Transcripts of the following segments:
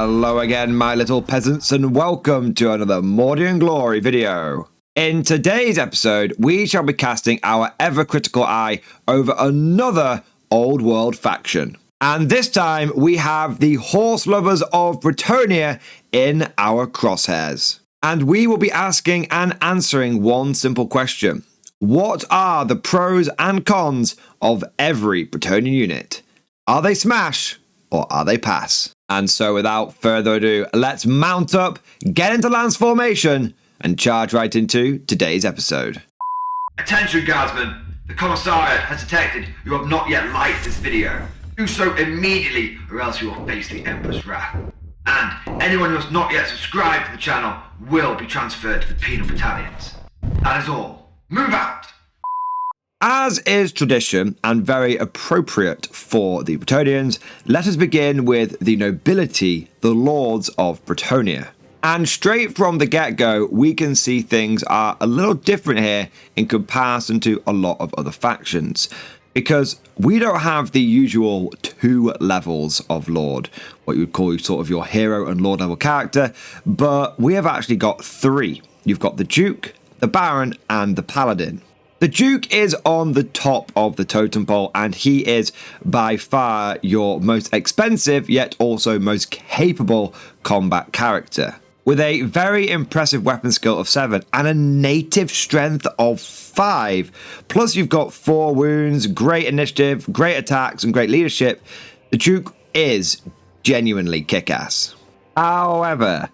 Hello again, my little peasants, and welcome to another Mordian Glory video. In today's episode, we shall be casting our ever-critical eye over another old world faction. And this time, we have the Horse Lovers of Bretonnia in our crosshairs. And we will be asking and answering one simple question. What are the pros and cons of every Bretonnian unit? Are they smash or are they pass? And so without further ado, let's mount up, get into lance formation, and charge right into today's episode. Attention guardsmen, the commissariat has detected you have not yet liked this video. Do so immediately or else you will face the Emperor's wrath. And anyone who has not yet subscribed to the channel will be transferred to the penal battalions. That is all. Move out! As is tradition, and very appropriate for the Bretonnians, let us begin with the nobility, the Lords of Bretonnia. And straight from the get-go, we can see things are a little different here in comparison to a lot of other factions. Because we don't have the usual 2 levels of Lord, what you would call sort of your hero and Lord level character, but we have actually got 3. You've got the Duke, the Baron, and the Paladin. The Duke is on the top of the totem pole, and he is by far your most expensive, yet also most capable combat character. With a very impressive weapon skill of 7 and a native strength of 5. Plus you've got 4 wounds, great initiative, great attacks, and great leadership. The Duke is genuinely kick-ass. However,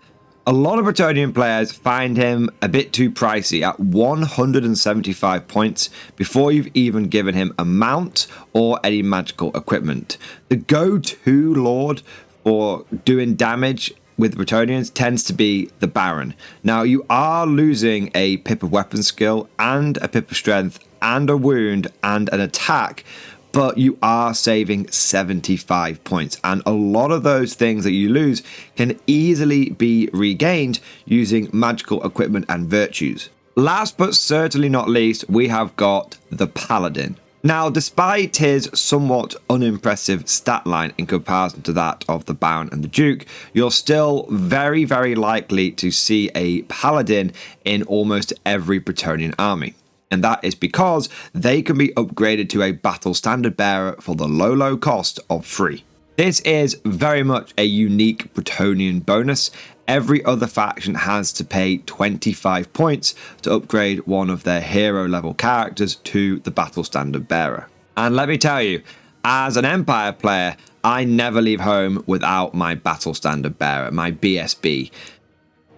a lot of Bretonnian players find him a bit too pricey at 175 points before you've even given him a mount or any magical equipment. The go-to Lord for doing damage with Bretonnians tends to be the Baron. Now, you are losing a pip of weapon skill and a pip of strength and a wound and an attack, but you are saving 75 points. And a lot of those things that you lose can easily be regained using magical equipment and virtues. Last but certainly not least, we have got the Paladin. Now, despite his somewhat unimpressive stat line in comparison to that of the Baron and the Duke, you're still very, very likely to see a Paladin in almost every Bretonnian army. And that is because they can be upgraded to a battle standard bearer for the low cost of 3. This is very much a unique Bretonnian bonus. Every other faction has to pay 25 points to upgrade one of their hero level characters to the battle standard bearer. And let me tell you, as an Empire player, I never leave home without my battle standard bearer, my BSB.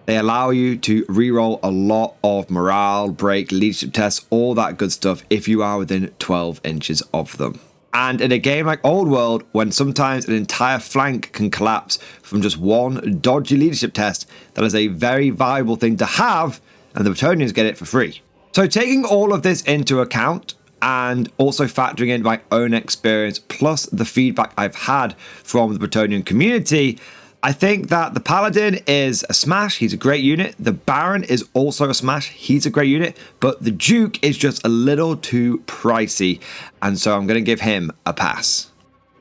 They allow you to reroll a lot of morale, break, leadership tests, all that good stuff if you are within 12 inches of them. And in a game like Old World, when sometimes an entire flank can collapse from just one dodgy leadership test, that is a very valuable thing to have, and the Bretonnians get it for free. So taking all of this into account, and also factoring in my own experience, plus the feedback I've had from the Bretonnian community, I think that the Paladin is a smash. He's a great unit. The Baron is also a smash. He's a great unit. But the Duke is just a little too pricey. And so I'm going to give him a pass.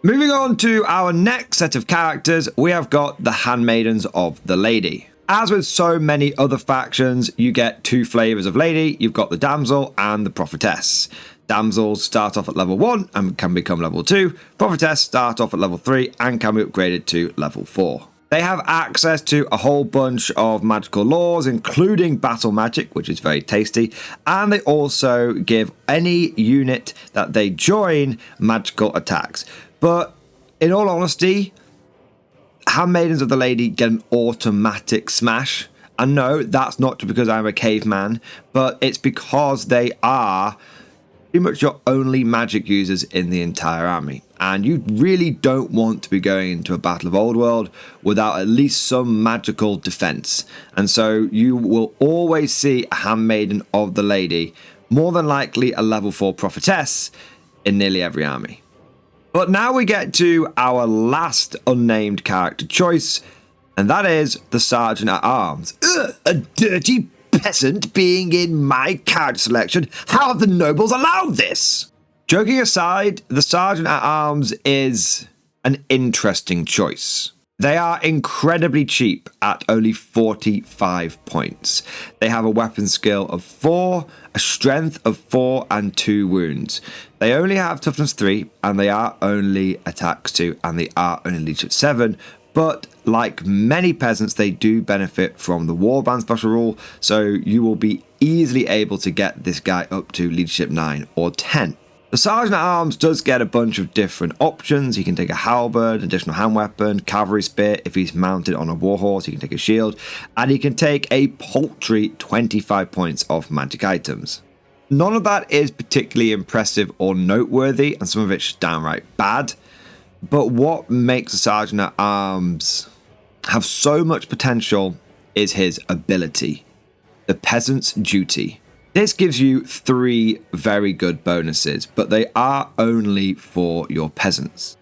Moving on to our next set of characters, we have got the Handmaidens of the Lady. As with so many other factions, you get 2 flavors of lady. You've got the Damsel and the Prophetess. Damsels start off at level 1 and can become level 2. Prophetess start off at level 3 and can be upgraded to level 4. They have access to a whole bunch of magical laws, including battle magic, which is very tasty, and they also give any unit that they join magical attacks. But in all honesty, Handmaidens of the Lady get an automatic smash. And no, that's not just because I'm a caveman, but it's because they are pretty much your only magic users in the entire army. And you really don't want to be going into a Battle of Old World without at least some magical defense. And so you will always see a Handmaiden of the Lady, more than likely a level 4 prophetess, in nearly every army. But now we get to our last unnamed character choice, and that is the Sergeant at Arms. Ugh, a dirty peasant being in my character selection. How have the nobles allowed this? Joking aside, the Sergeant at Arms is an interesting choice. They are incredibly cheap at only 45 points. They have a weapon skill of 4, a strength of 4, and 2 wounds. They only have toughness 3, and they are only attacks 2, and they are only leadership 7. But like many peasants, they do benefit from the warband special rule, so you will be easily able to get this guy up to leadership 9 or 10. The Sergeant at Arms does get a bunch of different options. He can take a halberd, additional hand weapon, cavalry spear. If he's mounted on a warhorse, he can take a shield, and he can take a paltry 25 points of magic items. None of that is particularly impressive or noteworthy, and some of it's downright bad. But what makes the Sergeant at Arms have so much potential is his ability, the Peasant's Duty. This gives you 3 very good bonuses, but they are only for your peasants.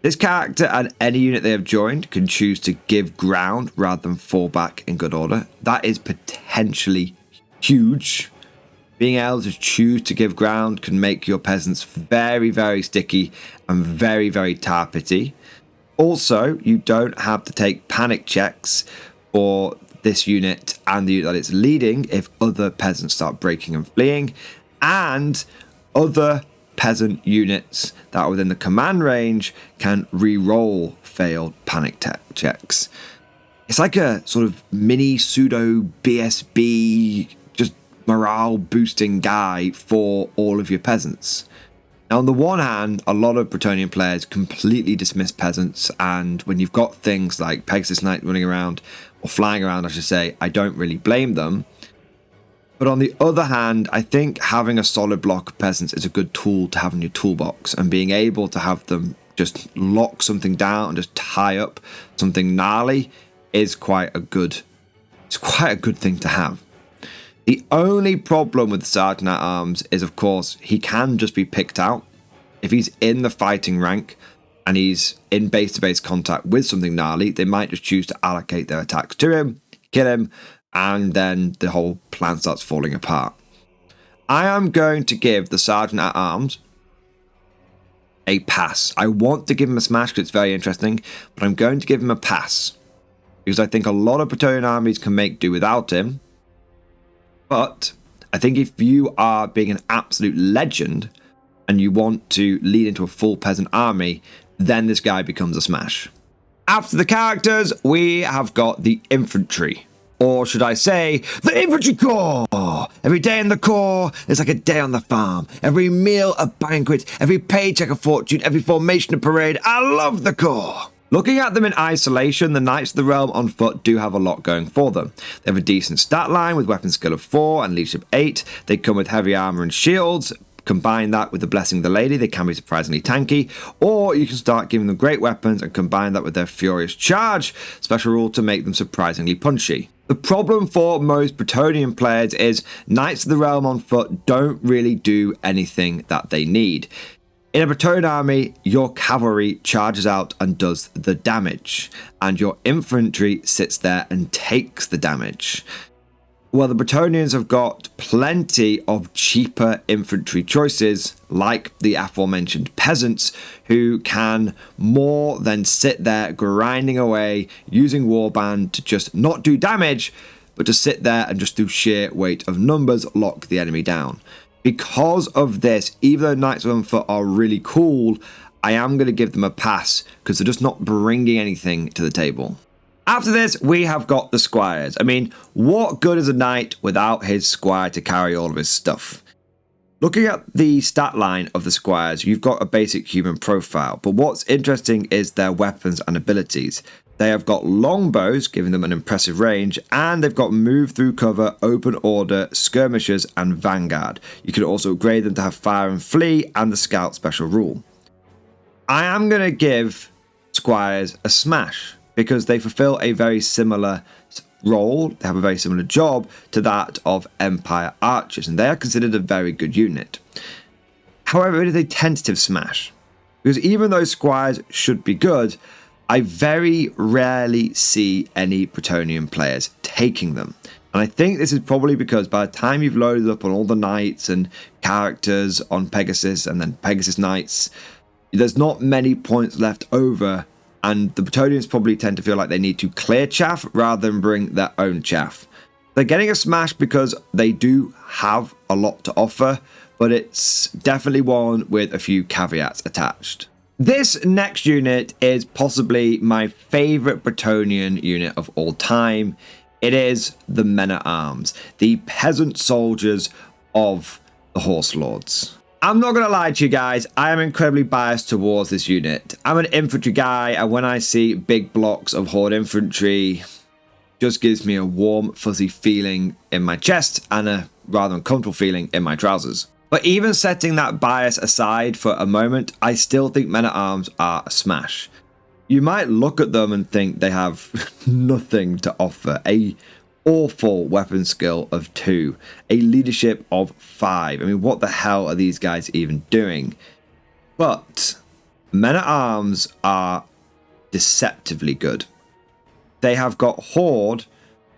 This character and any unit they have joined can choose to give ground rather than fall back in good order. That is potentially huge. Being able to choose to give ground can make your peasants very, very sticky and very, very tar-pity. Also, you don't have to take panic checks for this unit and the unit that it's leading if other peasants start breaking and fleeing, and other peasant units that are within the command range can re-roll failed panic checks. It's like a sort of mini pseudo BSB, just morale boosting guy for all of your peasants. Now, on the one hand, a lot of Bretonnian players completely dismiss peasants, and when you've got things like Pegasus Knights running around, or flying around, I should say, I don't really blame them. But on the other hand, I think having a solid block of peasants is a good tool to have in your toolbox, and being able to have them just lock something down and just tie up something gnarly is quite a good thing to have. The only problem with the Sergeant at Arms is, of course, he can just be picked out. If he's in the fighting rank and he's in base-to-base contact with something gnarly, they might just choose to allocate their attacks to him, kill him, and then the whole plan starts falling apart. I am going to give the Sergeant at Arms a pass. I want to give him a smash because it's very interesting, but I'm going to give him a pass because I think a lot of Bretonnian armies can make do without him. But I think if you are being an absolute legend and you want to lead into a full peasant army, then this guy becomes a smash. After the characters, we have got the infantry. Or should I say, the infantry corps! Every day in the corps is like a day on the farm. Every meal a banquet, every paycheck a fortune, every formation a parade. I love the corps! Looking at them in isolation, the Knights of the Realm on foot do have a lot going for them. They have a decent stat line with weapon skill of 4 and leadership 8. They come with heavy armor and shields. Combine that with the Blessing of the Lady, they can be surprisingly tanky. Or you can start giving them great weapons and combine that with their Furious Charge special rule to make them surprisingly punchy. The problem for most Bretonnian players is Knights of the Realm on foot don't really do anything that they need. In a Bretonnian army, your cavalry charges out and does the damage, and your infantry sits there and takes the damage. Well, the Bretonnians have got plenty of cheaper infantry choices, like the aforementioned peasants, who can more than sit there grinding away, using warband to just not do damage, but to sit there and just through sheer weight of numbers lock the enemy down. Because of this, even though Knights on Foot are really cool, I am going to give them a pass because they're just not bringing anything to the table. After this, we have got the Squires. I mean, what good is a knight without his squire to carry all of his stuff? Looking at the stat line of the Squires, you've got a basic human profile, but what's interesting is their weapons and abilities. They have got longbows, giving them an impressive range, and they've got move through cover, open order, skirmishers, and vanguard. You can also upgrade them to have fire and flee, and the scout special rule. I am going to give Squires a smash, because they fulfill a very similar role, they have a very similar job to that of Empire Archers, and they are considered a very good unit. However, it is a tentative smash, because even though Squires should be good, I very rarely see any Bretonnian players taking them. And I think this is probably because by the time you've loaded up on all the knights and characters on Pegasus and then Pegasus Knights, there's not many points left over and the Bretonnians probably tend to feel like they need to clear chaff rather than bring their own chaff. They're getting a smash because they do have a lot to offer, but it's definitely one with a few caveats attached. This next unit is possibly my favourite Bretonnian unit of all time. It is the Men-at-Arms, the peasant soldiers of the Horse Lords. I'm not going to lie to you guys, I am incredibly biased towards this unit. I'm an infantry guy, and when I see big blocks of Horde infantry, just gives me a warm, fuzzy feeling in my chest and a rather uncomfortable feeling in my trousers. But even setting that bias aside for a moment, I still think Men-at-Arms are a smash. You might look at them and think they have nothing to offer. A awful weapon skill of 2, a leadership of 5. I mean, what the hell are these guys even doing? But Men-at-Arms are deceptively good. They have got Horde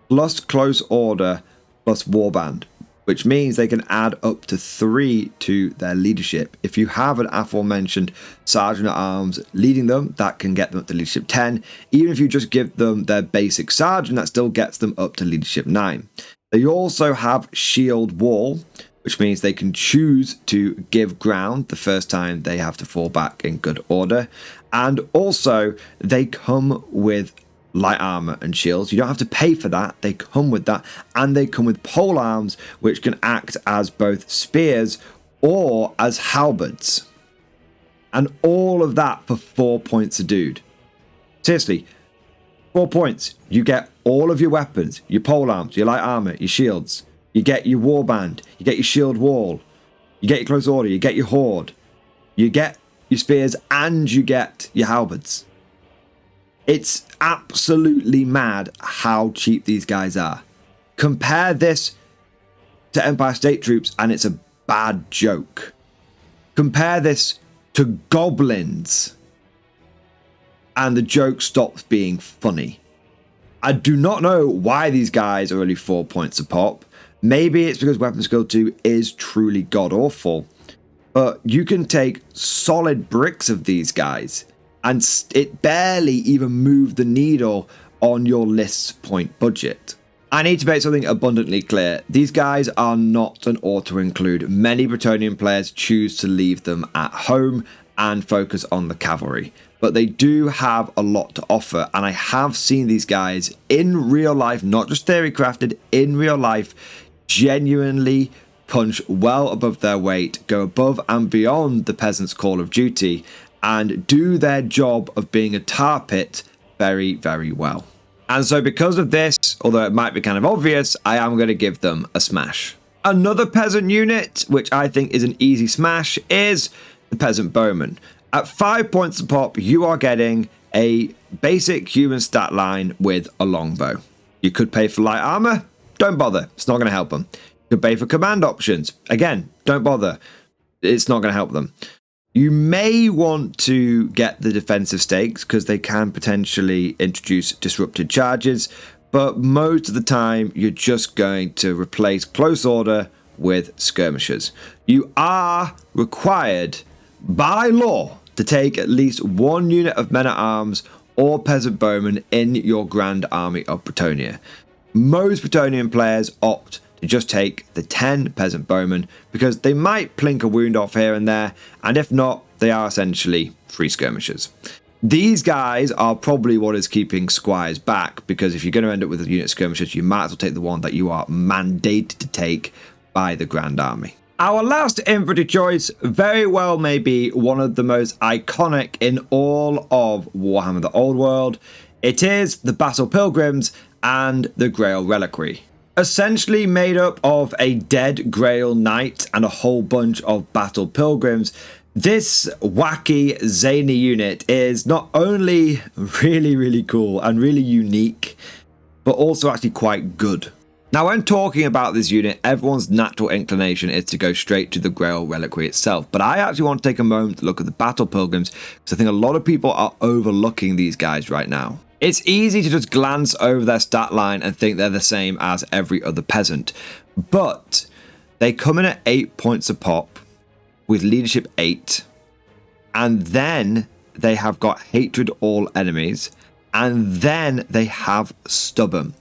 plus Close Order plus Warband, which means they can add up to 3 to their leadership. If you have an aforementioned Sergeant at Arms leading them, that can get them up to leadership 10. Even if you just give them their basic Sergeant, that still gets them up to leadership 9. They also have Shield Wall, which means they can choose to give ground the first time they have to fall back in good order. And also, they come with light armor and shields. You don't have to pay for that. They come with that, and they come with pole arms, which can act as both spears or as halberds. And all of that for 4 points a dude. Seriously, 4 points. You get all of your weapons, your pole arms, your light armor, your shields. You get your warband, you get your shield wall, you get your close order, you get your horde, you get your spears, and you get your halberds. It's absolutely mad how cheap these guys are. Compare this to Empire State Troops and it's a bad joke. Compare this to goblins and the joke stops being funny. I do not know why these guys are only 4 points a pop. Maybe it's because Weapon Skill 2 is truly god-awful. But you can take solid bricks of these guys and it barely even moved the needle on your list's point budget. I need to make something abundantly clear. These guys are not an auto-include. Many Bretonnian players choose to leave them at home and focus on the cavalry. But they do have a lot to offer, and I have seen these guys in real life, not just theory crafted, in real life, genuinely punch well above their weight, go above and beyond the peasant's call of duty, and do their job of being a tar pit very, very well. And so because of this, although it might be kind of obvious, I am going to give them a smash. Another peasant unit, which I think is an easy smash, is the Peasant Bowmen. At 5 points a pop, you are getting a basic human stat line with a longbow. You could pay for light armor, don't bother, it's not going to help them. You could pay for command options, again, don't bother, it's not going to help them. You may want to get the defensive stakes because they can potentially introduce disrupted charges, but most of the time you're just going to replace close order with skirmishers. You are required by law to take at least 1 unit of men-at-arms or peasant bowmen in your Grand Army of Bretonnia. Most Bretonnian players opt to just take the 10 peasant bowmen because they might plink a wound off here and there, and if not, they are essentially free skirmishers. These guys are probably what is keeping Squires back, because if you're going to end up with a unit of skirmishers, you might as well take the one that you are mandated to take by the Grand Army. Our last infantry choice very well may be one of the most iconic in all of Warhammer the Old World. It is the Battle Pilgrims and the Grail Reliquae. Essentially made up of a dead Grail Knight and a whole bunch of Battle Pilgrims, this wacky, zany unit is not only really cool and really unique, but also actually quite good. Now, when talking about this unit, everyone's natural inclination is to go straight to the Grail Reliquae itself, but I actually want to take a moment to look at the Battle Pilgrims, because I think a lot of people are overlooking these guys right now. It's easy to just glance over their stat line and think they're the same as every other peasant, but they come in at 8 points a pop with leadership 8, and then they have got Hatred All Enemies, and then they have Stubborn.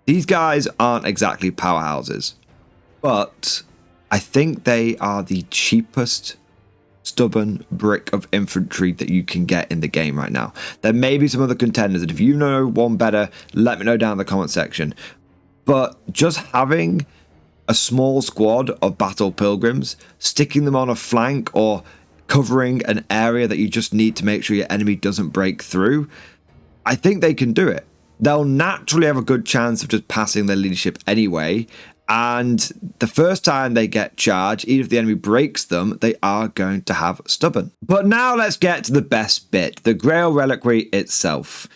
These guys aren't exactly powerhouses, but I think they are the cheapest stubborn brick of infantry that you can get in the game right now. There may be some other contenders, and if you know one better, let me know down in the comment section. But just having a small squad of battle pilgrims, sticking them on a flank or covering an area that you just need to make sure your enemy doesn't break through, I think they can do it. They'll naturally have a good chance of just passing their leadership anyway, and the first time they get charged, even if the enemy breaks them, they are going to have Stubborn. But now let's get to the best bit, the Grail Reliquae itself.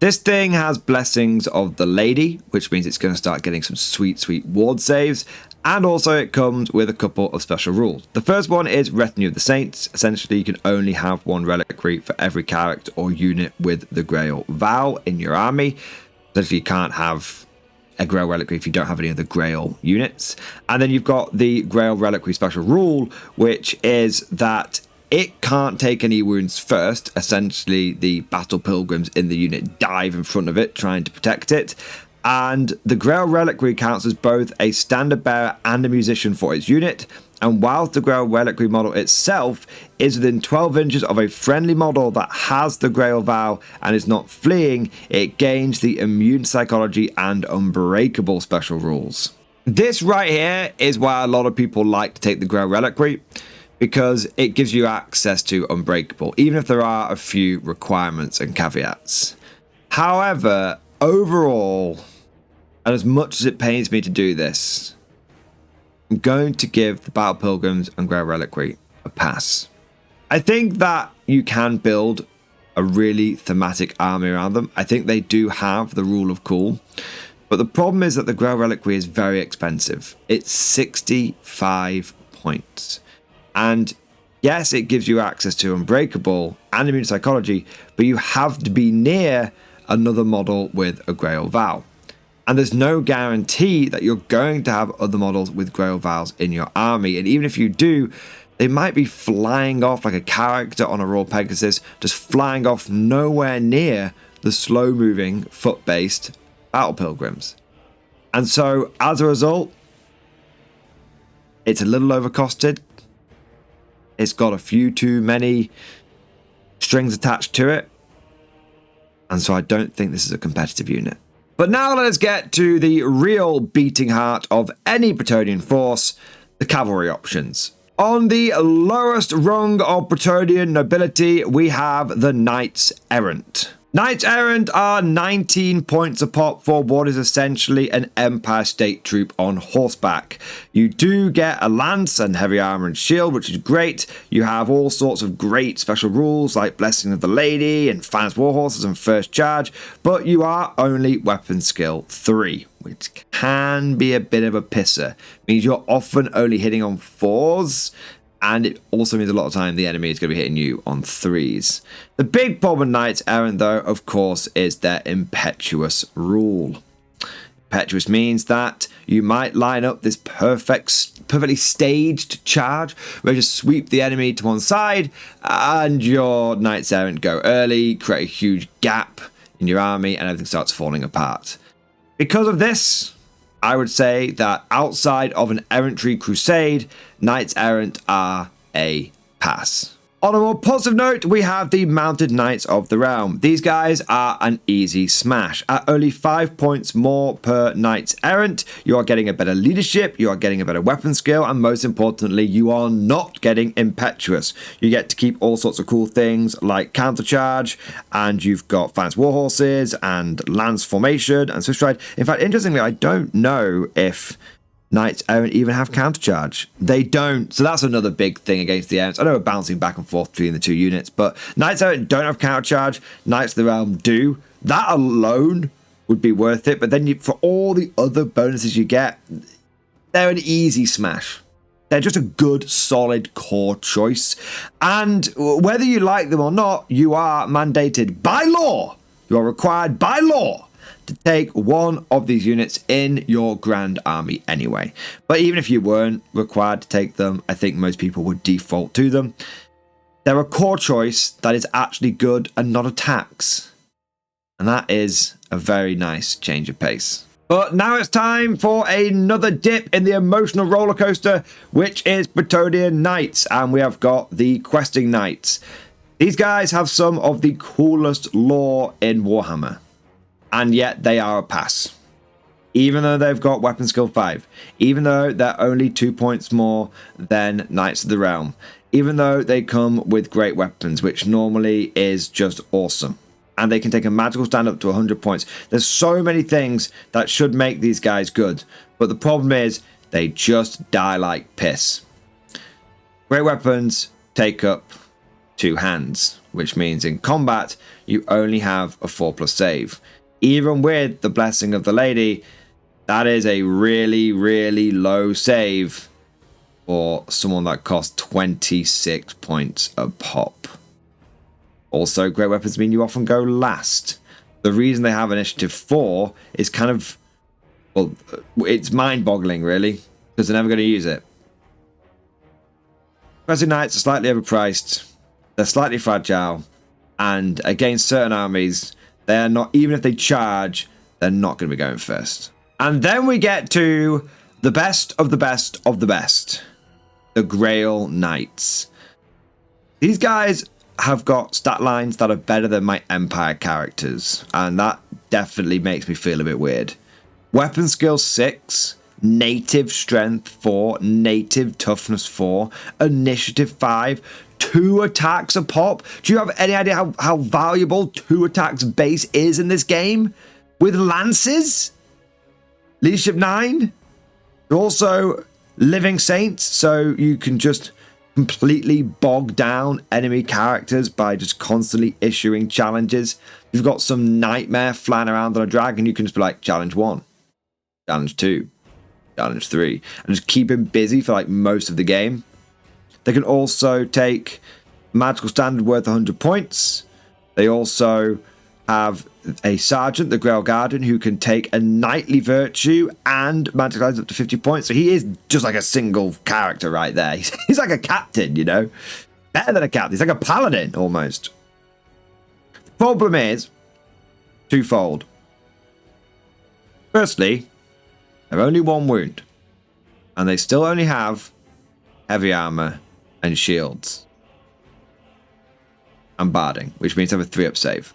This thing has Blessings of the Lady, which means it's going to start getting some sweet, sweet ward saves. And also it comes with a couple of special rules. The first one is Retinue of the Saints. Essentially, you can only have one reliquary for every character or unit with the Grail Vow in your army. Essentially, you can't have a Grail Reliquary if you don't have any of the Grail units. And then you've got the Grail Reliquary special rule, which is that it can't take any wounds first. Essentially, the battle pilgrims in the unit dive in front of it, trying to protect it. And the Grail Reliquary counts as both a standard bearer and a musician for its unit. And whilst the Grail Reliquary model itself is within 12 inches of a friendly model that has the Grail Vow and is not fleeing, it gains the Immune Psychology and Unbreakable special rules. This right here is why a lot of people like to take the Grail Reliquary, because it gives you access to Unbreakable, even if there are a few requirements and caveats. However, overall, and as much as it pains me to do this, I'm going to give the Battle Pilgrims and Grail Reliquary a pass. I think that you can build a really thematic army around them. I think they do have the rule of cool. But the problem is that the Grail Reliquary is very expensive. It's 65 points. And yes, it gives you access to Unbreakable and Immune Psychology, but you have to be near another model with a Grail Vow. And there's no guarantee that you're going to have other models with Grail Vows in your army. And even if you do, they might be flying off like a character on a Raw Pegasus, just flying off nowhere near the slow-moving, foot-based Battle Pilgrims. And so, as a result, it's a little overcosted. It's got a few too many strings attached to it. And so I don't think this is a competitive unit. But now let us get to the real beating heart of any Bretonnian force, the cavalry options. On the lowest rung of Bretonnian nobility, we have the Knights Errant. Knights Errant are 19 points a pop for what is essentially an Empire State Troop on horseback. You do get a lance and heavy armor and shield, which is great. You have all sorts of great special rules like Blessing of the Lady and Finest Warhorses and First Charge, but you are only weapon skill 3, which can be a bit of a pisser. It means you're often only hitting on 4s, and it also means a lot of time the enemy is going to be hitting you on 3s. The big problem with Knights Errant, though, of course, is their Impetuous rule. Impetuous means that you might line up this perfectly staged charge where you just sweep the enemy to one side and your Knights Errant go early, create a huge gap in your army, and everything starts falling apart. Because of this, I would say that outside of an errantry crusade, Knights Errant are a pass. On a more positive note, we have the Mounted Knights of the Realm. These guys are an easy smash. At only 5 points more per Knights Errant, you are getting a better leadership, you are getting a better weapon skill, and most importantly, you are not getting Impetuous. You get to keep all sorts of cool things like Countercharge, and you've got Finest Warhorses, and Lance Formation, and Swift Stride. In fact, interestingly, I don't know if Knights Errant even have countercharge. They don't, so that's another big thing against the Errants. I know we're bouncing back and forth between the two units, but Knights Errant don't have countercharge, Knights of the Realm do. That alone would be worth it, but then for all the other bonuses you get, they're an easy smash. They're just a good, solid core choice. And whether you like them or not, you are mandated by law. You are required by law to take one of these units in your Grand Army anyway. But even if you weren't required to take them, I think most people would default to them. They're a core choice that is actually good and not a tax. And that is a very nice change of pace. But now it's time for another dip in the emotional roller coaster, which is Bretonnian Knights. And we have got the Questing Knights. These guys have some of the coolest lore in Warhammer. And yet they are a pass. Even though they've got weapon skill 5. Even though they're only 2 points more than Knights of the Realm. Even though they come with great weapons, which normally is just awesome. And they can take a magical stand up to 100 points. There's so many things that should make these guys good. But the problem is, they just die like piss. Great weapons take up 2 hands, which means in combat, you only have a 4+ save. Even with the Blessing of the Lady, that is a really, really low save for someone that costs 26 points a pop. Also, great weapons mean you often go last. The reason they have initiative 4 is kind of, well, it's mind-boggling, really, because they're never going to use it. Questing Knights are slightly overpriced, they're slightly fragile, and against certain armies, they're not, even if they charge, they're not going to be going first. And then we get to the best of the best of the best, the Grail Knights. These guys have got stat lines that are better than my Empire characters, and that definitely makes me feel a bit weird. Weapon skill 6, native strength 4, native toughness 4, initiative 5, 2 attacks a pop. Do you have any idea how valuable 2 attacks base is in this game? With lances? Leadership 9? Also living saints, so you can just completely bog down enemy characters by just constantly issuing challenges. You've got some nightmare flying around on a dragon, you can just be like, challenge 1, challenge 2, challenge 3, and just keep him busy for like most of the game. They can also take magical standard worth 100 points. They also have a sergeant, the Grail Guardian, who can take a knightly virtue and magic lines up to 50 points. So he is just like a single character right there. He's like a captain, you know? Better than a captain. He's like a paladin, almost. The problem is twofold. Firstly, they're only 1 wound. And they still only have heavy armor and shields. And barding, which means they have a 3-up save.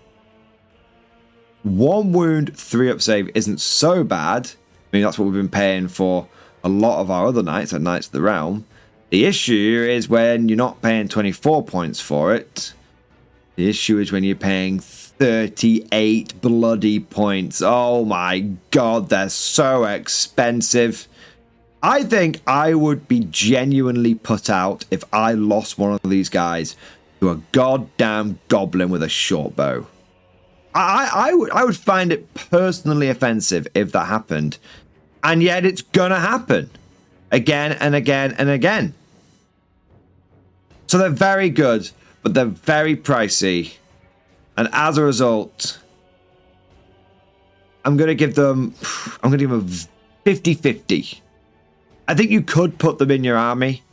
1 wound, 3-up save isn't so bad. I mean, that's what we've been paying for a lot of our other knights, like Knights of the Realm. The issue is when you're not paying 24 points for it. The issue is when you're paying 38 bloody points. Oh my god, they're so expensive. I think I would be genuinely put out if I lost one of these guys to a goddamn goblin with a short bow. I would find it personally offensive if that happened. And yet it's gonna happen. Again and again and again. So they're very good, but they're very pricey. And as a result, I'm gonna give them a 50-50. I think you could put them in your army,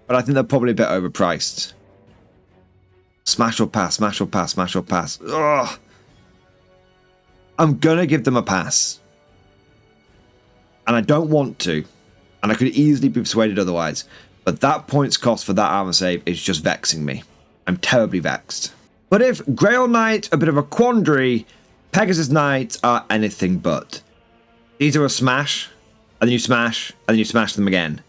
but I think they're probably a bit overpriced. Smash or pass, smash or pass, smash or pass. Ugh. I'm gonna give them a pass. And I don't want to. And I could easily be persuaded otherwise. But that points cost for that armor save is just vexing me. I'm terribly vexed. But if Grail Knights are a bit of a quandary, Pegasus Knights are anything but. These are a smash, and then you smash, and then you smash them again.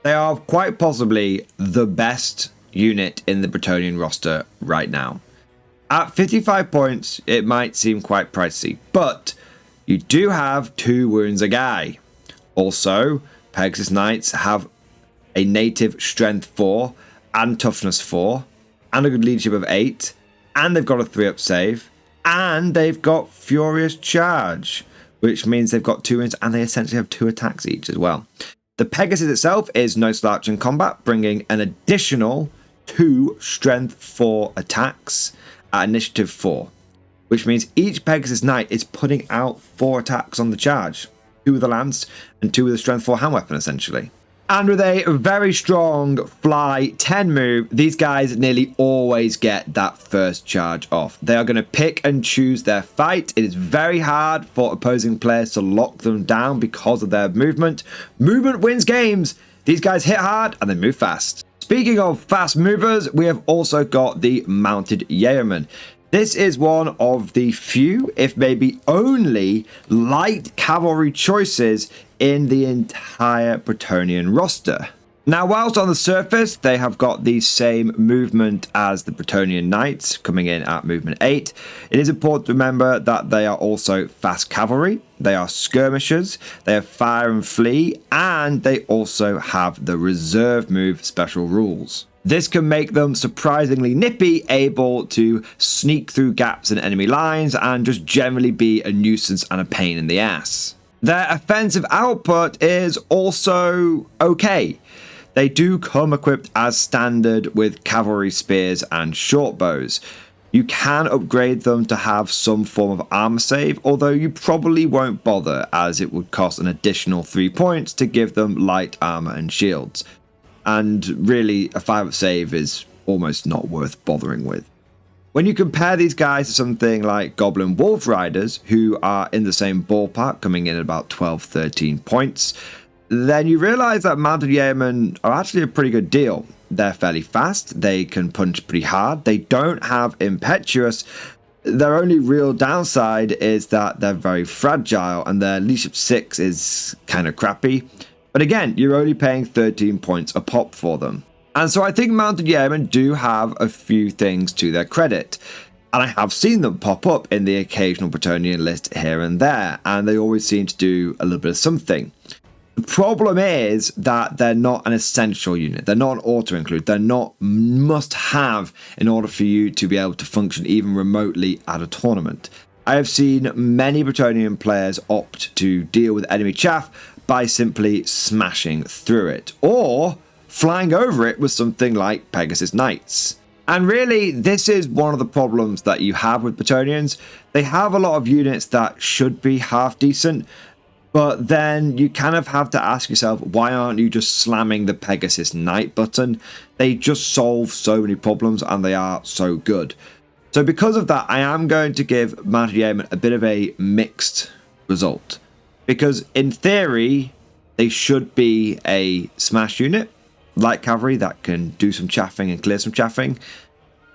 They are quite possibly the best unit in the Bretonnian roster right now. At 55 points, it might seem quite pricey, but you do have 2 wounds a guy. Also, Pegasus Knights have a native strength 4 and toughness 4 and a good leadership of 8, and they've got a 3-up save, and they've got furious charge, which means they've got 2 wounds and they essentially have 2 attacks each as well. The Pegasus itself is no slouch in combat, bringing an additional 2 strength 4 attacks at initiative 4, which means each Pegasus Knight is putting out 4 attacks on the charge, 2 with a lance and 2 with a strength 4 hand weapon essentially. And with a very strong fly 10 move, these guys nearly always get that first charge off. They are going to pick and choose their fight. It is very hard for opposing players to lock them down because of their movement. Movement wins games. These guys hit hard and they move fast. Speaking of fast movers, we have also got the Mounted Yeomen. This is one of the few, if maybe only, light cavalry choices in the entire Bretonnian roster. Now, whilst on the surface, they have got the same movement as the Bretonnian Knights, coming in at movement 8, it is important to remember that they are also fast cavalry, they are skirmishers, they have fire and flee, and they also have the reserve move special rules. This can make them surprisingly nippy, able to sneak through gaps in enemy lines and just generally be a nuisance and a pain in the ass. Their offensive output is also okay. They do come equipped as standard with cavalry spears and short bows. You can upgrade them to have some form of armor save, although you probably won't bother as it would cost an additional 3 points to give them light armor and shields. And really, a 5 save is almost not worth bothering with. When you compare these guys to something like Goblin Wolf Riders, who are in the same ballpark, coming in at about 12-13 points, then you realize that Mounted Yeomen are actually a pretty good deal. They're fairly fast, they can punch pretty hard, they don't have Impetuous. Their only real downside is that they're very fragile and their leadership 6 is kind of crappy. But again, you're only paying 13 points a pop for them. And so I think Mounted Yeomen do have a few things to their credit. And I have seen them pop up in the occasional Bretonnian list here and there, and they always seem to do a little bit of something. The problem is that they're not an essential unit. They're not an auto-include. They're not must-have in order for you to be able to function even remotely at a tournament. I have seen many Bretonnian players opt to deal with enemy chaff by simply smashing through it, or flying over it with something like Pegasus Knights. And really, this is one of the problems that you have with Bretonnians. They have a lot of units that should be half decent, but then you kind of have to ask yourself, why aren't you just slamming the Pegasus Knight button? They just solve so many problems and they are so good. So because of that, I am going to give Mounted Yeomen a bit of a mixed result. Because in theory, they should be a smash unit, light cavalry that can do some chaffing and clear some chaffing.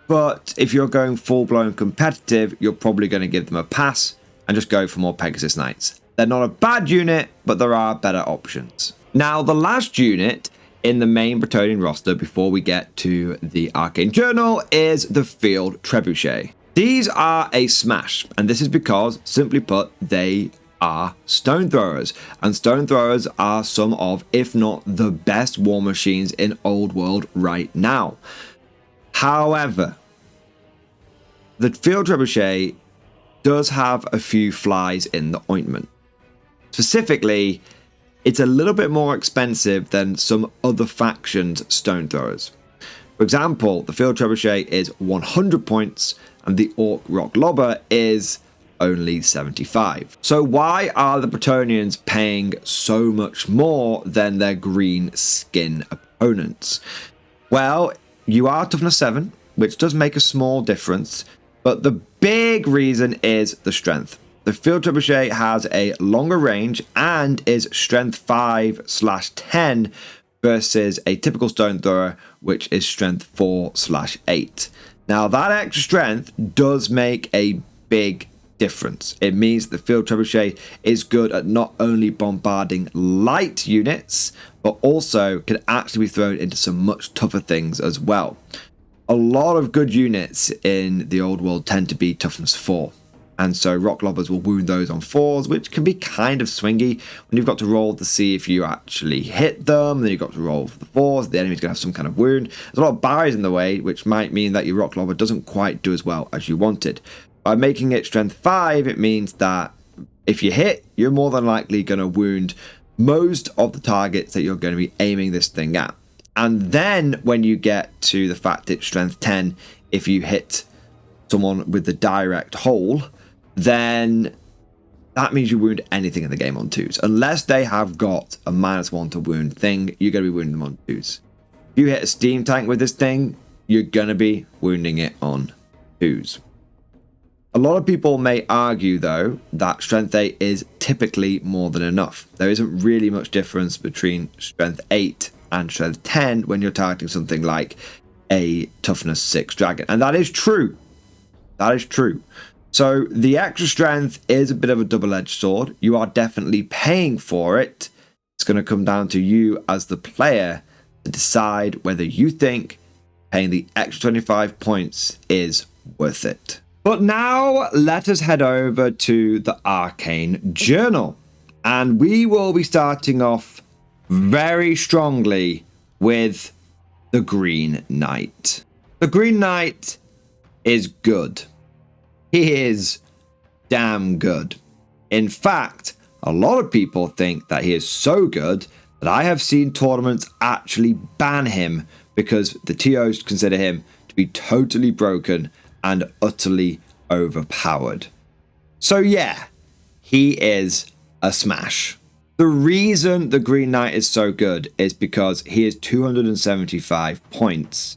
But if you're going full-blown competitive, you're probably going to give them a pass and just go for more Pegasus Knights. They're not a bad unit, but there are better options. Now, the last unit in the main Bretonnian roster before we get to the Arcane Journal is the Field Trebuchet. These are a smash, and this is because, simply put, they are stone throwers, and stone throwers are some of, if not the best war machines in Old World right now. However, the Field Trebuchet does have a few flies in the ointment. Specifically, it's a little bit more expensive than some other factions' stone throwers. For example, the Field Trebuchet is 100 points and the Orc Rock Lobber is only 75. So why are the Bretonnians paying so much more than their green skin opponents? Well, you are toughness 7, which does make a small difference, but the big reason is the strength. The Field Trebuchet has a longer range and is strength 5/10 versus a typical stone thrower, which is strength 4/8. Now that extra strength does make a big difference. It means the Field Trebuchet is good at not only bombarding light units, but also can actually be thrown into some much tougher things as well. A lot of good units in the old world tend to be toughness 4. And so rock lobbers will wound those on 4s, which can be kind of swingy when you've got to roll to see if you actually hit them. Then you've got to roll for the 4s. The enemy's going to have some kind of wound. There's a lot of barriers in the way, which might mean that your rock lobber doesn't quite do as well as you wanted. By making it strength 5, it means that if you hit, you're more than likely going to wound most of the targets that you're going to be aiming this thing at. And then when you get to the fact it's strength 10, if you hit someone with the direct hole, then that means you wound anything in the game on 2s. Unless they have got a -1 to wound thing, you're going to be wounding them on 2s. If you hit a steam tank with this thing, you're going to be wounding it on 2s. A lot of people may argue, though, that Strength 8 is typically more than enough. There isn't really much difference between Strength 8 and Strength 10 when you're targeting something like a Toughness 6 dragon. And that is true. That is true. So the extra strength is a bit of a double-edged sword. You are definitely paying for it. It's going to come down to you as the player to decide whether you think paying the extra 25 points is worth it. But now let us head over to the Arcane Journal. And we will be starting off very strongly with the Green Knight. The Green Knight is good. He is damn good. In fact, a lot of people think that he is so good that I have seen tournaments actually ban him because the TOs consider him to be totally broken and utterly overpowered. So yeah, he is a smash. The reason the Green Knight is so good is because he is 275 points.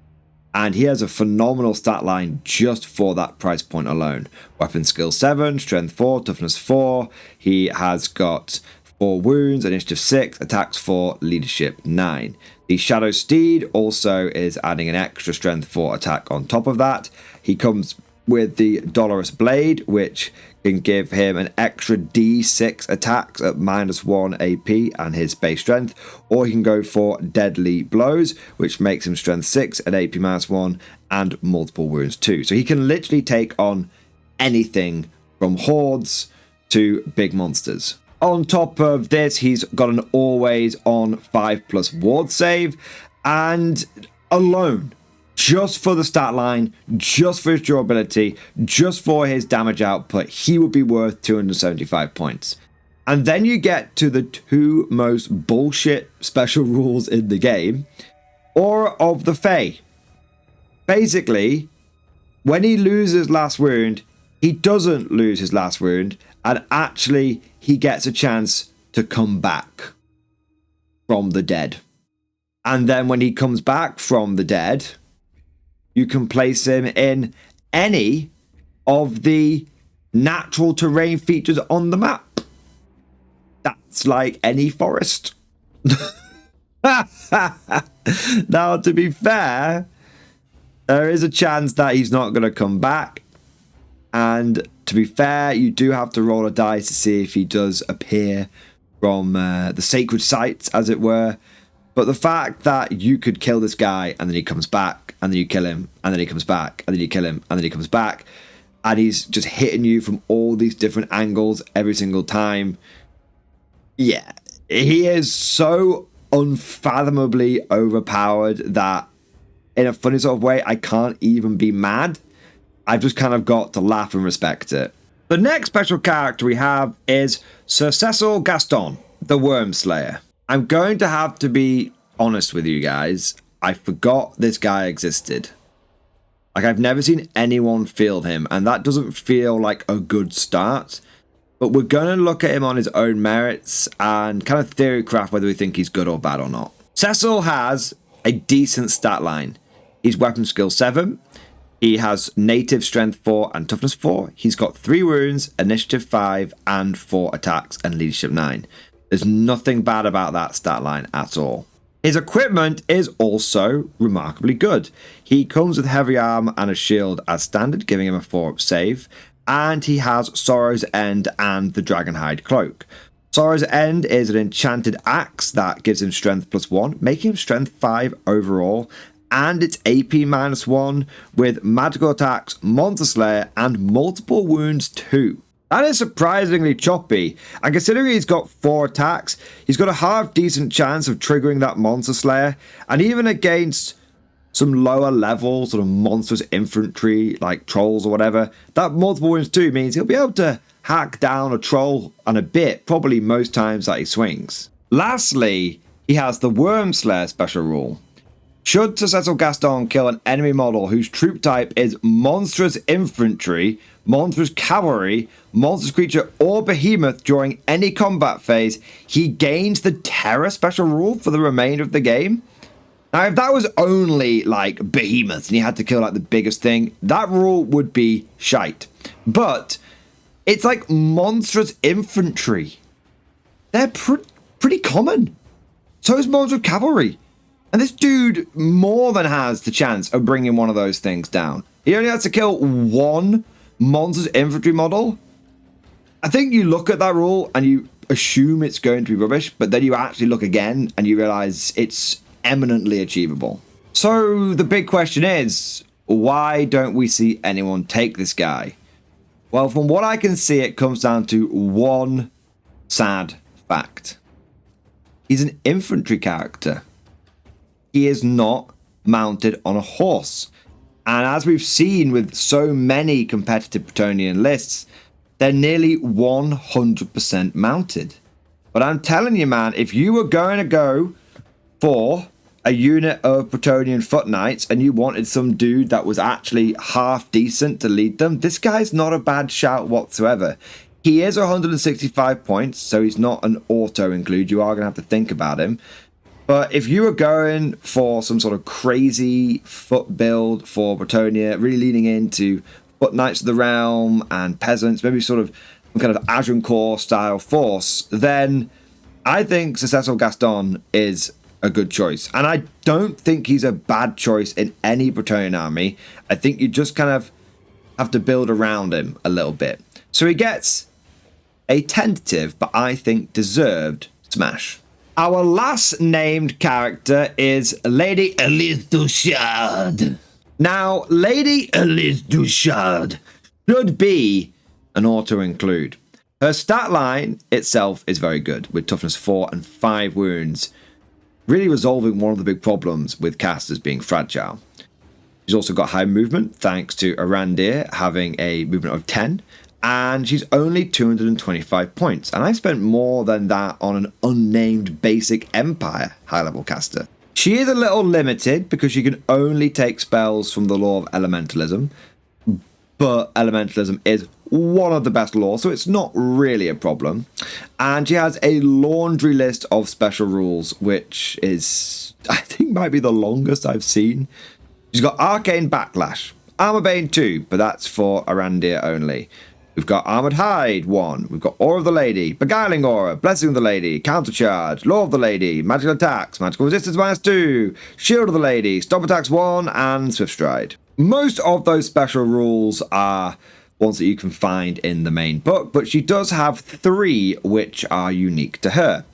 And he has a phenomenal stat line just for that price point alone. Weapon skill 7, strength 4, toughness 4. He has got 4 wounds, initiative 6, attacks 4, leadership 9. The Shadow Steed also is adding an extra strength 4 attack on top of that. He comes with the Dolorous Blade, which can give him an extra D6 attacks at -1 AP and his base strength, or he can go for Deadly Blows, which makes him strength 6 at AP -1 and multiple wounds too. So he can literally take on anything from hordes to big monsters. On top of this, he's got an always on 5+ ward save, and alone, just for the stat line, just for his durability, just for his damage output, he would be worth 275 points. And then you get to the 2 most bullshit special rules in the game. Aura of the Fae. Basically, when he loses last wound, he doesn't lose his last wound, and actually he gets a chance to come back from the dead. And then when he comes back from the dead, you can place him in any of the natural terrain features on the map. That's like any forest. Now, to be fair, there is a chance that he's not going to come back. And to be fair, you do have to roll a dice to see if he does appear from the sacred sites, as it were. But the fact that you could kill this guy and then he comes back, and then you kill him, and then he comes back, and then you kill him, and then he comes back, and he's just hitting you from all these different angles every single time. Yeah, he is so unfathomably overpowered that in a funny sort of way, I can't even be mad. I've just kind of got to laugh and respect it. The next special character we have is Sir Cecil Gastonne, the Worm Slayer. I'm going to have to be honest with you guys. I forgot this guy existed. Like, I've never seen anyone field him, and that doesn't feel like a good start. But we're going to look at him on his own merits and kind of theory craft whether we think he's good or bad or not. Cecil has a decent stat line. He's weapon skill 7. He has native strength 4 and toughness 4. He's got 3 wounds, initiative 5, and 4 attacks and leadership 9. There's nothing bad about that stat line at all. His equipment is also remarkably good. He comes with heavy armor and a shield as standard, giving him a 4-up save. And he has Sorrow's End and the Dragonhide Cloak. Sorrow's End is an enchanted axe that gives him strength +1, making him strength 5 overall. And it's AP -1 with magical attacks, Monster Slayer, and multiple wounds too. That is surprisingly choppy, and considering he's got 4 attacks, he's got a half decent chance of triggering that Monster Slayer, and even against some lower level sort of monstrous infantry like trolls or whatever, that multiple wounds too means he'll be able to hack down a troll and a bit, probably most times that he swings. Lastly, he has the Worm Slayer special rule. Should Sir Cecil Gastonne kill an enemy model whose troop type is monstrous infantry, monstrous cavalry, monstrous creature, or behemoth during any combat phase, he gains the terror special rule for the remainder of the game? Now, if that was only like behemoths and you had to kill like the biggest thing, that rule would be shite. But it's like monstrous infantry. They're pretty common. So is monstrous cavalry. And this dude more than has the chance of bringing one of those things down. He only has to kill one monstrous infantry model. I think you look at that rule and you assume it's going to be rubbish, but then you actually look again and you realize it's eminently achievable. So the big question is, why don't we see anyone take this guy? Well, from what I can see, it comes down to one sad fact. He's an infantry character. He is not mounted on a horse. And as we've seen with so many competitive Bretonnian lists, they're nearly 100% mounted. But I'm telling you, man, if you were going to go for a unit of Bretonnian foot knights and you wanted some dude that was actually half decent to lead them, this guy's not a bad shout whatsoever. He is 165 points, so he's not an auto include. You are going to have to think about him. But if you were going for some sort of crazy foot build for Bretonnia, really leaning into foot knights of the realm and peasants, maybe sort of some kind of Agincourt style force, then I think Sir Cecil Gastonne is a good choice. And I don't think he's a bad choice in any Bretonnian army. I think you just kind of have to build around him a little bit. So he gets a tentative, but I think deserved smash. Our last named character is Lady Élisse Duchaard. Now, Lady Élisse Duchaard should be an auto-include. Her stat line itself is very good, with toughness 4 and 5 wounds, really resolving one of the big problems with casters being fragile. She's also got high movement, thanks to Errant having a movement of 10, and she's only 225 points. And I spent more than that on an unnamed basic Empire high-level caster. She is a little limited because she can only take spells from the law of elementalism, but elementalism is one of the best laws, so it's not really a problem. And she has a laundry list of special rules, which is, I think, might be the longest I've seen. She's got Arcane Backlash, Armor Bane 2, but that's for Arandir only. We've got Armored Hide 1, we've got Aura of the Lady, Beguiling Aura, Blessing of the Lady, Countercharge, Law of the Lady, Magical Attacks, Magical Resistance -2, Shield of the Lady, Stop Attacks 1, and Swift Stride. Most of those special rules are ones that you can find in the main book, but she does have 3 which are unique to her.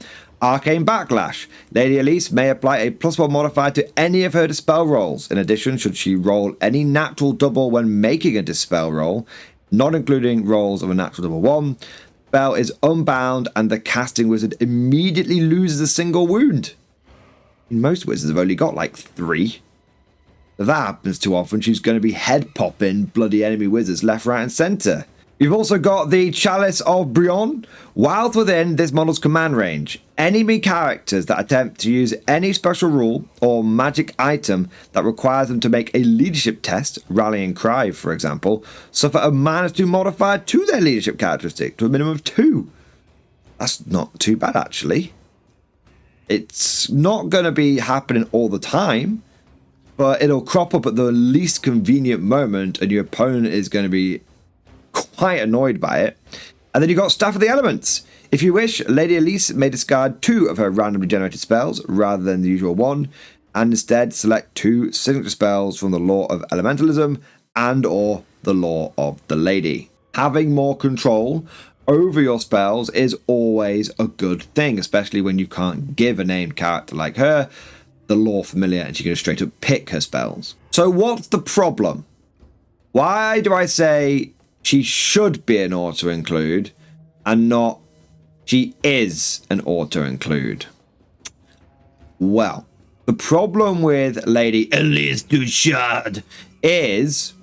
Arcane Backlash. Lady Élisse may apply a +1 modifier to any of her dispel rolls. In addition, should she roll any natural double when making a dispel roll, not including rolls of a natural double 1, spell is unbound and the casting wizard immediately loses a single wound. Most wizards have only got like 3. If that happens too often, she's going to be head popping bloody enemy wizards left, right, and centre. You've also got the Chalice of Brion. Whilst within this model's command range, enemy characters that attempt to use any special rule or magic item that requires them to make a leadership test, Rallying Cry for example, suffer a -2 modifier to their leadership characteristic to a minimum of 2. That's not too bad, actually. It's not going to be happening all the time, but it'll crop up at the least convenient moment and your opponent is going to be quite annoyed by it. And then you've got Staff of the Elements. If you wish, Lady Élisse may discard 2 of her randomly generated spells rather than the usual 1, and instead select 2 signature spells from the Law of Elementalism and or the Law of the Lady. Having more control over your spells is always a good thing, especially when you can't give a named character like her the lore familiar and she can just straight up pick her spells. So what's the problem? Why do I say she should be an auto-include and not she is an auto-include? Well, the problem with Lady Élisse Duchaard is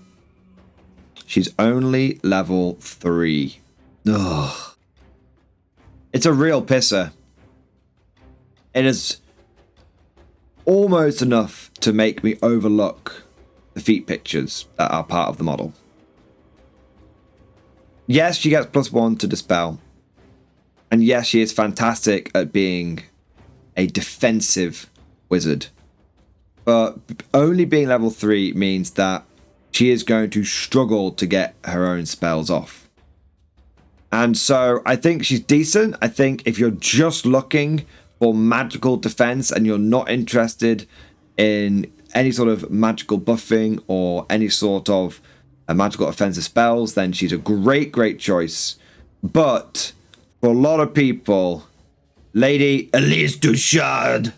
she's only level 3. Ugh. It's a real pisser. It is almost enough to make me overlook the feat pictures that are part of the model. Yes, she gets +1 to dispel. And yes, she is fantastic at being a defensive wizard. But only being level 3 means that she is going to struggle to get her own spells off. And so I think she's decent. I think if you're just looking for magical defense and you're not interested in any sort of magical buffing or any sort of magical offensive spells, then she's a great choice. But for a lot of people, Lady Élisse Duchaard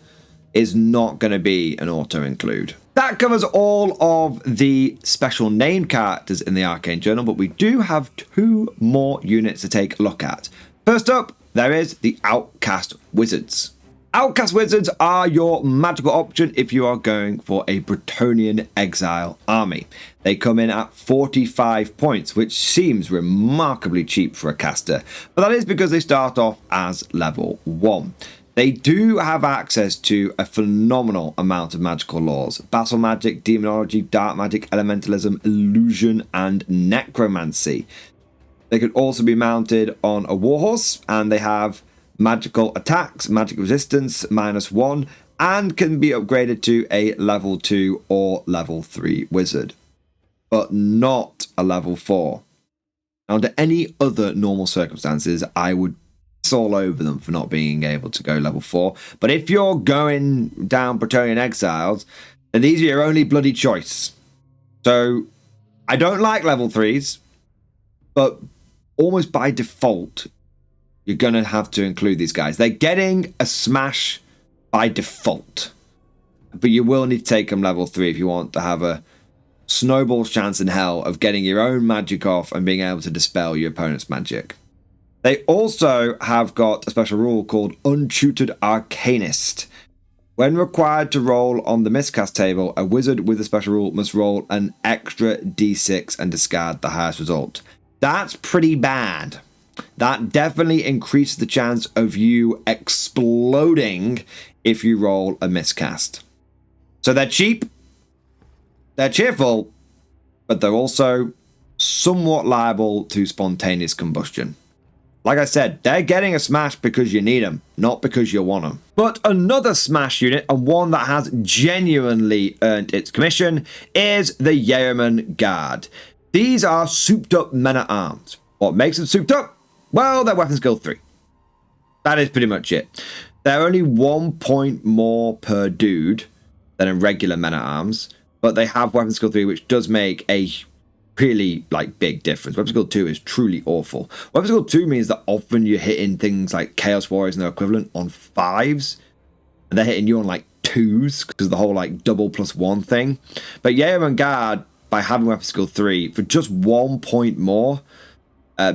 is not going to be an auto-include. That covers all of the special named characters in the Arcane Journal, but we do have 2 more units to take a look at. First up, there is the Outcast Wizards. Outcast Wizards are your magical option if you are going for a Bretonnian exile army. They come in at 45 points, which seems remarkably cheap for a caster, but that is because they start off as level 1. They do have access to a phenomenal amount of magical laws: battle magic, demonology, dark magic, elementalism, illusion, and necromancy. They could also be mounted on a warhorse, and they have magical attacks, magic resistance -1, and can be upgraded to a level 2 or level 3 wizard, but not a level 4. Under any other normal circumstances, I would piss all over them for not being able to go level 4. But if you're going down Bretonnian exiles, then these are your only bloody choice. So I don't like level 3s, but almost by default, you're going to have to include these guys. They're getting a smash by default, but you will need to take them level 3 if you want to have a snowball's chance in hell of getting your own magic off and being able to dispel your opponent's magic. They also have got a special rule called Untutored Arcanist. When required to roll on the miscast table, a wizard with a special rule must roll an extra d6 and discard the highest result. That's pretty bad. That definitely increases the chance of you exploding if you roll a miscast. So they're cheap, they're cheerful, but they're also somewhat liable to spontaneous combustion. Like I said, they're getting a smash because you need them, not because you want them. But another smash unit, and one that has genuinely earned its commission, is the Yeomen Guard. These are souped up men-at-arms. What makes them souped up? Well, they're weapon skill 3. That is pretty much it. They're only 1 point more per dude than a regular men-at-arms, but they have weapon skill 3, which does make a really big difference. Weapon skill 2 is truly awful. Weapon skill 2 means that often you're hitting things like Chaos Warriors and their equivalent on 5s, and they're hitting you on 2s because of the whole double +1 thing. But Yeomen Guard, by having weapon skill 3 for just 1 point more,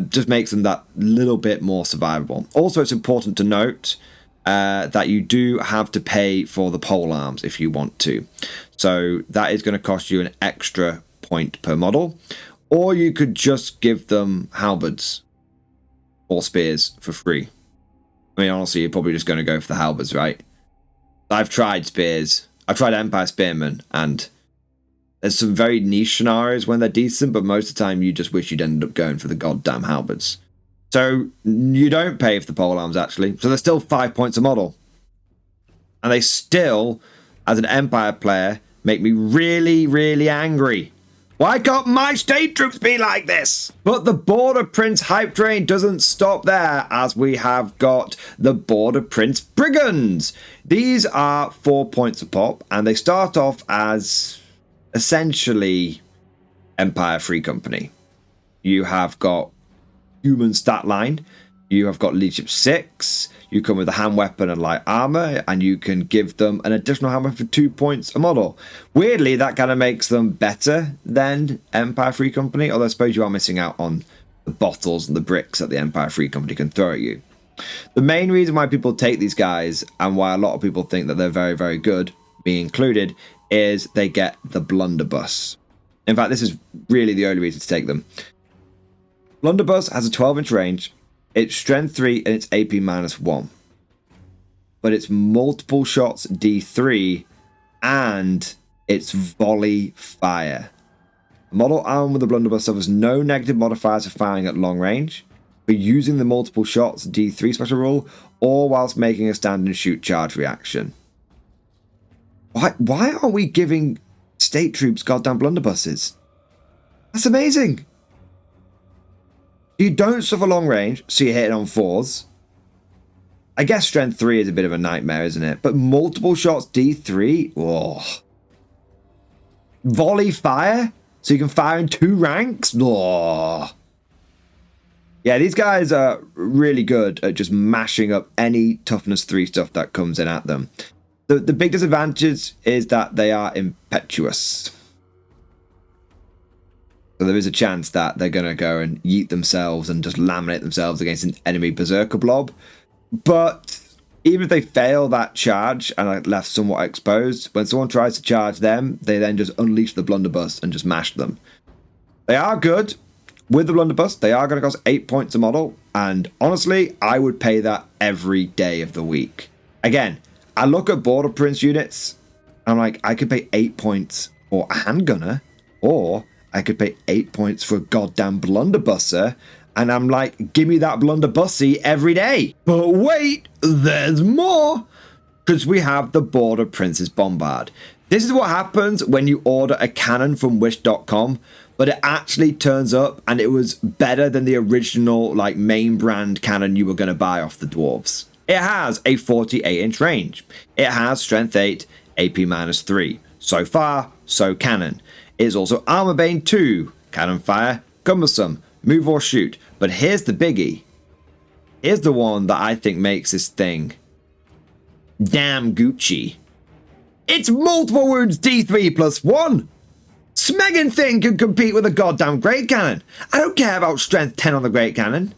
just makes them that little bit more survivable. Also, it's important to note that you do have to pay for the pole arms if you want to. So that is going to cost you an extra point per model, or you could just give them halberds or spears for free. I mean, honestly, you're probably just going to go for the halberds, right? I've tried spears. I've tried Empire Spearmen, and there's some very niche scenarios when they're decent, but most of the time you just wish you'd ended up going for the goddamn halberds. So you don't pay for the pole arms, actually. So they're still 5 points a model. And they still, as an Empire player, make me really angry. Why can't my state troops be like this? But the Border Prince hype train doesn't stop there, as we have got the Border Prince Brigands. These are 4 points a pop, and they start off as essentially Empire Free Company. You have got human stat line, you have got leadership 6, you come with a hand weapon and light armor, and you can give them an additional hand weapon for 2 points a model. Weirdly, that kind of makes them better than Empire Free Company, although I suppose you are missing out on the bottles and the bricks that the Empire Free Company can throw at you. The main reason why people take these guys, and why a lot of people think that they're very good, me included, is they get the blunderbuss. In fact, this is really the only reason to take them. Blunderbuss has a 12-inch range, it's strength 3 and it's AP -1. But it's multiple shots D3 and it's volley fire. A model armed with the blunderbuss suffers no negative modifiers for firing at long range, for using the multiple shots D3 special rule, or whilst making a stand and shoot charge reaction. Why are we giving state troops goddamn blunderbusses? That's amazing. You don't suffer long range, so you're hitting on 4s. I guess strength 3 is a bit of a nightmare, isn't it? But multiple shots D3? Whoa. Volley fire? So you can fire in 2 ranks? Whoa. Yeah, these guys are really good at just mashing up any toughness 3 stuff that comes in at them. The big disadvantage is that they are impetuous. So there is a chance that they're going to go and yeet themselves and just laminate themselves against an enemy berserker blob. But even if they fail that charge and are left somewhat exposed, when someone tries to charge them, they then just unleash the blunderbuss and just mash them. They are good. With the blunderbuss, they are going to cost 8 points a model. And honestly, I would pay that every day of the week. Again, I look at Border Prince units. I'm like, I could pay 8 points for a handgunner, or I could pay 8 points for a goddamn blunderbusser. And I'm like, give me that blunderbussy every day. But wait, there's more. Because we have the Border Prince's Bombard. This is what happens when you order a cannon from wish.com, but it actually turns up and it was better than the original like main brand cannon you were going to buy off the dwarves. It has a 48-inch range. It has strength 8, AP -3. So far, so canon. It is also Armor Bane 2, cannon fire, cumbersome, move or shoot. But here's the biggie. Here's the one that I think makes this thing damn Gucci. It's multiple wounds D3 +1. Smegging thing can compete with a goddamn great cannon. I don't care about strength 10 on the great cannon.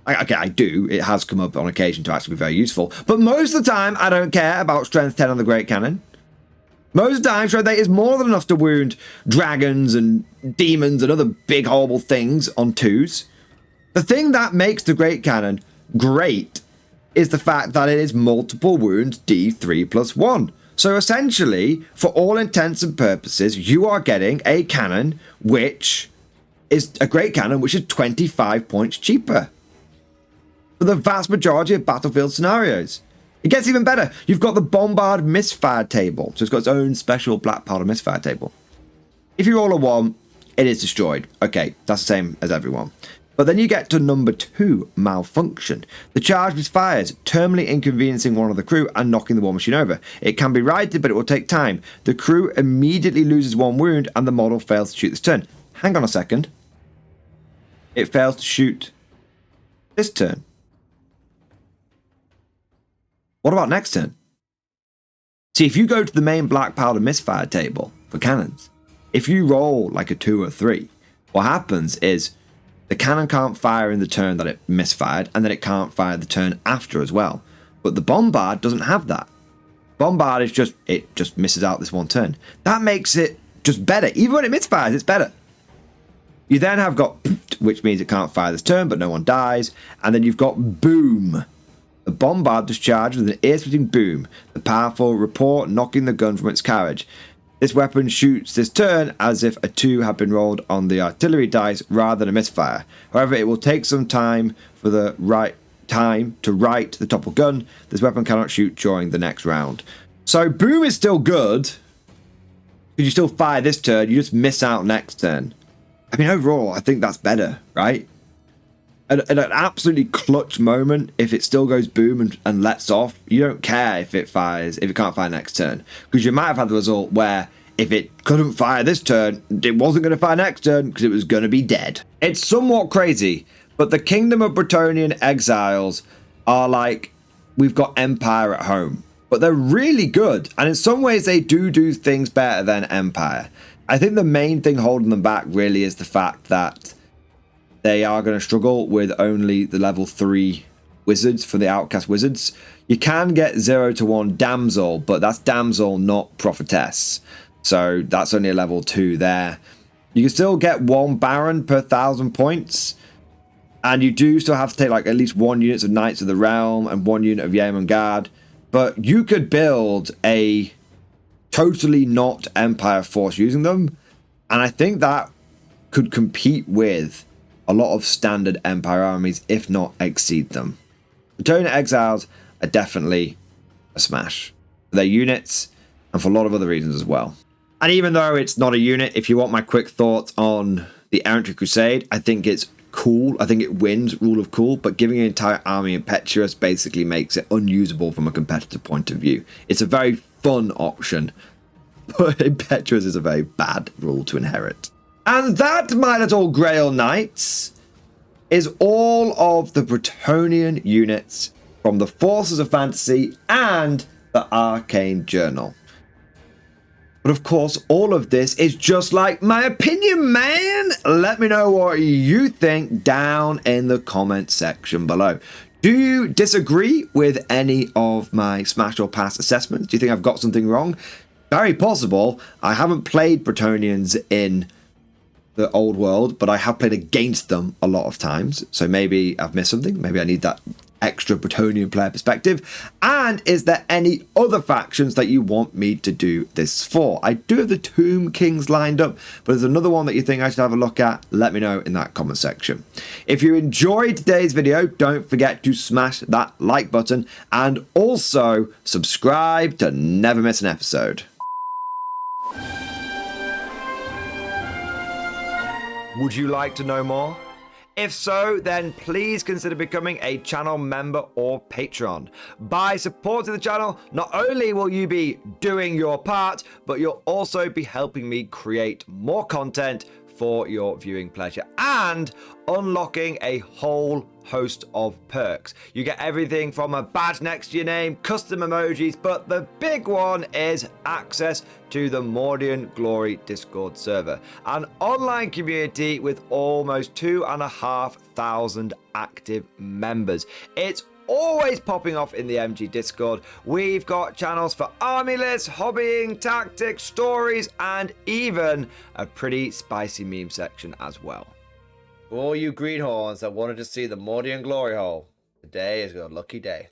Okay, I do. It has come up on occasion to actually be very useful. But most of the time, I don't care about strength 10 on the great cannon. Most of the time, strength 8 is more than enough to wound dragons and demons and other big horrible things on 2s. The thing that makes the great cannon great is the fact that it is multiple wounds D3 +1. So essentially, for all intents and purposes, you are getting a cannon which is a great cannon which is 25 points cheaper for the vast majority of battlefield scenarios. It gets even better. You've got the Bombard misfire table. So it's got its own special black powder misfire table. If you roll a 1, it is destroyed. Okay, that's the same as everyone. But then you get to number 2, malfunction. The charge misfires, terminally inconveniencing one of the crew and knocking the war machine over. It can be righted, but it will take time. The crew immediately loses 1 wound and the model fails to shoot this turn. Hang on a second. It fails to shoot this turn. What about next turn? See, if you go to the main black powder misfire table for cannons, if you roll like a 2 or 3, what happens is the cannon can't fire in the turn that it misfired, and then it can't fire the turn after as well. But the Bombard doesn't have that. Bombard is just, it just misses out this 1 turn. That makes it just better. Even when it misfires, it's better. You then have got, which means it can't fire this turn, but no one dies. And then you've got boom. The Bombard discharges with an ear-splitting boom, the powerful report knocking the gun from its carriage. This weapon shoots this turn as if a 2 had been rolled on the artillery dice rather than a misfire. However, it will take some time for the right time to right the topple gun. This weapon cannot shoot during the next round. So boom is still good, because you still fire this turn, you just miss out next turn. I mean, overall, I think that's better, right? At an absolutely clutch moment, if it still goes boom and lets off, you don't care if it fires, if it can't fire next turn. Because you might have had the result where if it couldn't fire this turn, it wasn't going to fire next turn because it was going to be dead. It's somewhat crazy, but the Kingdom of Bretonnian exiles are like, we've got Empire at home. But they're really good, and in some ways they do things better than Empire. I think the main thing holding them back really is the fact that they are going to struggle with only the level 3 wizards for the Outcast Wizards. You can get 0 to 1 Damsel, but that's Damsel, not Prophetess. So that's only a level 2 there. You can still get 1 Baron per 1,000 points. And you do still have to take like at least 1 unit of Knights of the Realm and 1 unit of Yeomen Guard. But you could build a totally not Empire Force using them. And I think that could compete with a lot of standard Empire armies, if not exceed them. Bretonnia Exiles are definitely a smash for their units and for a lot of other reasons as well. And even though it's not a unit, if you want my quick thoughts on the Errant Crusade, I think it's cool. I think it wins Rule of Cool, but giving an entire army Impetuous basically makes it unusable from a competitive point of view. It's a very fun option, but Impetuous is a very bad rule to inherit. And that, my little Grail Knights, is all of the Bretonnian units from the Forces of Fantasy and the Arcane Journal. But of course, all of this is just like my opinion, man. Let me know what you think down in the comment section below. Do you disagree with any of my Smash or Pass assessments? Do you think I've got something wrong? Very possible. I haven't played Bretonnians in the old world, but I have played against them a lot of times. So maybe I've missed something. Maybe I need that extra Bretonnian player perspective. And is there any other factions that you want me to do this for? I do have the Tomb Kings lined up, but there's another one that you think I should have a look at. Let me know in that comment section. If you enjoyed today's video, don't forget to smash that like button and also subscribe to never miss an episode. Would you like to know more? If so, then please consider becoming a channel member or patron. By supporting the channel, not only will you be doing your part, but you'll also be helping me create more content for your viewing pleasure and unlocking a whole host of perks. You get everything from a badge next to your name, custom emojis, but the big one is access to the Mordian Glory Discord server, an online community with almost 2,500 active members. It's always popping off in the MG Discord. We've got channels for army lists, hobbying, tactics, stories, and even a pretty spicy meme section as well. For all you greenhorns that wanted to see the Mordian glory hole, today is your lucky day.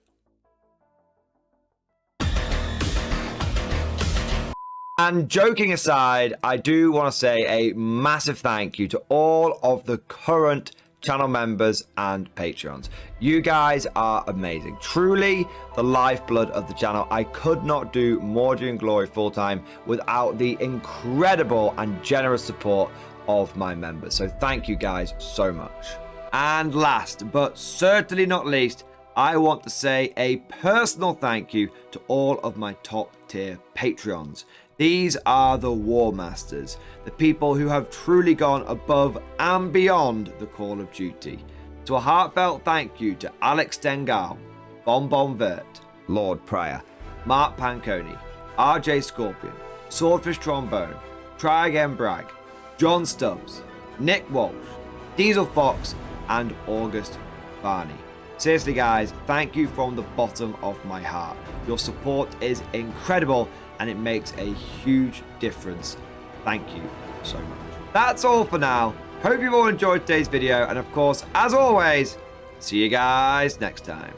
And joking aside, I do want to say a massive thank you to all of the current channel members and patrons. You guys are amazing. Truly the lifeblood of the channel. I could not do Mordian Glory full-time without the incredible and generous support of my members. So thank you guys so much. And last but certainly not least, I want to say a personal thank you to all of my top tier Patreons. These are the War Masters, the people who have truly gone above and beyond the call of duty. So a heartfelt thank you to Alex Dengal, Bombard, Lord Pryor, Mark Panconi, RJ Scorpion, Swordfish Trombone, Try Again Bragg, John Stubbs, Nick Walsh, Diesel Fox, and August Barney. Seriously guys, thank you from the bottom of my heart. Your support is incredible and it makes a huge difference. Thank you so much. That's all for now. Hope you've all enjoyed today's video, and of course, as always, see you guys next time.